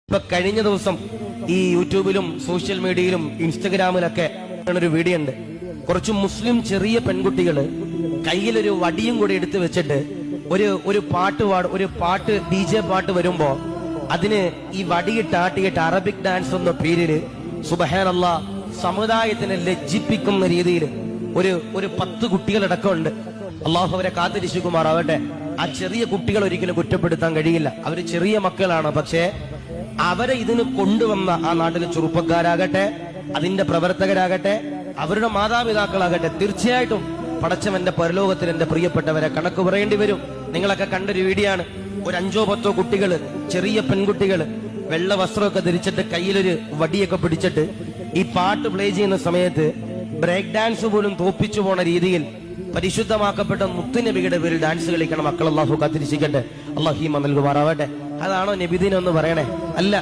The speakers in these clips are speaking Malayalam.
ഇപ്പൊ കഴിഞ്ഞ ദിവസം ഈ യൂട്യൂബിലും സോഷ്യൽ മീഡിയയിലും ഇൻസ്റ്റഗ്രാമിലൊക്കെ ഒരു വീഡിയോ ഉണ്ട്. കുറച്ച് മുസ്ലിം ചെറിയ പെൺകുട്ടികള് കയ്യിലൊരു വടിയും കൂടി എടുത്തു വെച്ചിട്ട് ഒരു പാട്ട് DJ പാട്ട് വരുമ്പോ അതിന് ഈ വടിയിട്ടാട്ടിയിട്ട് അറബിക് ഡാൻസ് എന്ന പേരില് സുബ്ഹാനല്ലാഹ് സമുദായത്തിനെ ലജ്ജിപ്പിക്കുന്ന രീതിയിൽ ഒരു 10 കുട്ടികളടക്കമുണ്ട്. അള്ളാഹു അവരെ കാത്തിരിശുകുമാറാവട്ടെ. ആ ചെറിയ കുട്ടികൾ ഒരിക്കലും കുറ്റപ്പെടുത്താൻ കഴിയില്ല. അവര് ചെറിയ മക്കളാണ്. പക്ഷേ അവരെ ഇതിന് കൊണ്ടുവന്ന ആ നാട്ടിലെ ചെറുപ്പക്കാരാകട്ടെ, അതിന്റെ പ്രവർത്തകരാകട്ടെ, അവരുടെ മാതാപിതാക്കളാകട്ടെ, തീർച്ചയായിട്ടും പടച്ചവന്റെ പരലോകത്തിൽ എന്റെ പ്രിയപ്പെട്ടവരെ കണക്ക് പറയേണ്ടി വരും. നിങ്ങളൊക്കെ കണ്ടൊരു വീഡിയോ ആണ്. ഒരു 5-10 കുട്ടികള്, ചെറിയ പെൺകുട്ടികള് വെള്ള വസ്ത്രമൊക്കെ ധരിച്ചിട്ട് കയ്യിലൊരു വടിയൊക്കെ പിടിച്ചിട്ട് ഈ പാട്ട് പ്ലേ ചെയ്യുന്ന സമയത്ത് ബ്രേക്ക് ഡാൻസ് പോലും തോപ്പിച്ചു പോണ രീതിയിൽ പരിശുദ്ധമാക്കപ്പെട്ട മുത്തുനബിയുടെ പേരിൽ ഡാൻസ് കളിക്കണം. മക്കൾ അള്ളാഹു കാത്തിരിച്ചിക്കട്ടെ. അള്ളാഹു ഈമാൻ നൽകുമാറാവട്ടെ. അതാണോ നബിദിനം എന്ന് പറയണേ? അല്ല.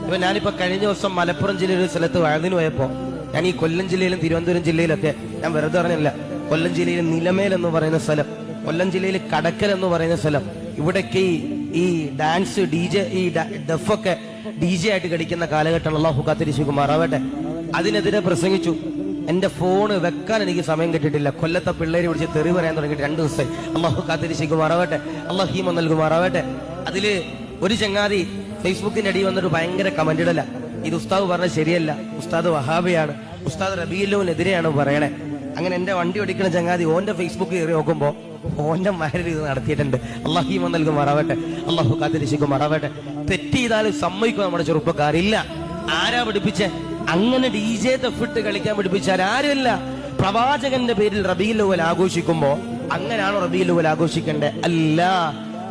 ഇപ്പൊ ഞാനിപ്പോ കഴിഞ്ഞ ദിവസം മലപ്പുറം ജില്ലയിൽ ഒരു സ്ഥലത്ത് വഴുതിന് പോയപ്പോ, ഞാൻ ഈ കൊല്ലം ജില്ലയിലും തിരുവനന്തപുരം ജില്ലയിലൊക്കെ, ഞാൻ വെറുതെ പറഞ്ഞില്ല, കൊല്ലം ജില്ലയിൽ നിലമേൽ എന്ന് പറയുന്ന സ്ഥലം, കൊല്ലം ജില്ലയിൽ കടക്കൽ എന്ന് പറയുന്ന സ്ഥലം, ഇവിടൊക്കെ ഈ ഡാൻസ് ഈ ഡഫൊക്കെ DJ ആയിട്ട് കളിക്കുന്ന കാലഘട്ടം അള്ളാഹു കാത്തിരിശുകുമാറാവട്ടെ. അതിനെതിരെ പ്രസംഗിച്ചു. എന്റെ ഫോണ് വെക്കാൻ എനിക്ക് സമയം കിട്ടിയിട്ടില്ല. കൊല്ലത്തെ പിള്ളേരെ വിളിച്ച് തെറി പറയാൻ തുടങ്ങിയിട്ട് 2 ദിവസമായി. അള്ളാഹു കാത്തിരിശുകുമാറാവട്ടെ. അള്ളാഹു ഹീമ നൽകുമാറാവട്ടെ. അതില് ഒരു ചങ്ങാതി ഫേസ്ബുക്കിന്റെ അടിയിൽ വന്നിട്ട് ഭയങ്കര കമന്റ് ഇടല. ഇത് ഉസ്താദ് പറഞ്ഞത് ശരിയല്ല, ഉസ്താദ് വഹാബിയാണ്, ഉസ്താദ് റബീലുവിനെതിരെയാണ് പറയണേ. അങ്ങനെ എന്റെ വണ്ടി ഓടിക്കുന്ന ചങ്ങാതി ഓന്റെ ഫേസ്ബുക്ക് കയറി നോക്കുമ്പോ ഓന്റെ മഹരിൽ ഇത് നടത്തിയിട്ടുണ്ട്. അള്ളാഹു ഹീമ നൽകുമാറാവട്ടെ. അള്ളാഹു കാത്തിരിശുകുമാറാവട്ടെ. തെറ്റ് ചെയ്താലും സമ്മതിക്കും നമ്മുടെ ചെറുപ്പക്കാരില്ല. ആരാ പഠിപ്പിച്ചേ? അങ്ങനെ DJ ദഫിട്ട് കളിക്കാൻ പഠിപ്പിച്ചാൽ ആരുമില്ല. പ്രവാചകന്റെ പേരിൽ റബീഉൽ അവ്വൽ ആഘോഷിക്കുമ്പോ അങ്ങനെയാണോ റബീഉൽ അവ്വൽ ആഘോഷിക്കണ്ടേ? അല്ല.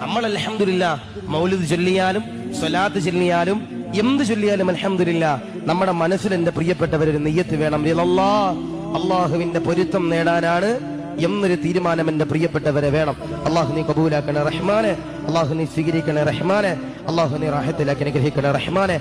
നമ്മൾ അൽഹംദുലില്ലാ മൗലിദ് ചൊല്ലിയാലും സ്വലാത്ത് ചൊല്ലിയാലും എന്ത് ചൊല്ലിയാലും അൽഹംദുലില്ലാ നമ്മുടെ മനസ്സിൽ എന്റെ പ്രിയപ്പെട്ടവരൊരു നിയ്യത്ത് വേണം. അള്ളാഹുവിന്റെ പൊരുത്തം നേടാനാണ് എന്നൊരു തീരുമാനം എന്റെ പ്രിയപ്പെട്ടവരെ വേണം. അള്ളാഹു നീ കബൂലാക്കണേ റഹ്മാനെ. അള്ളാഹു നീ സ്വീകരിക്കണേ റഹ്മാനെ. അള്ളാഹു നീ റാഹത്തിലാക്കി അനുഗ്രഹിക്കണേ റഹ്മാനെ.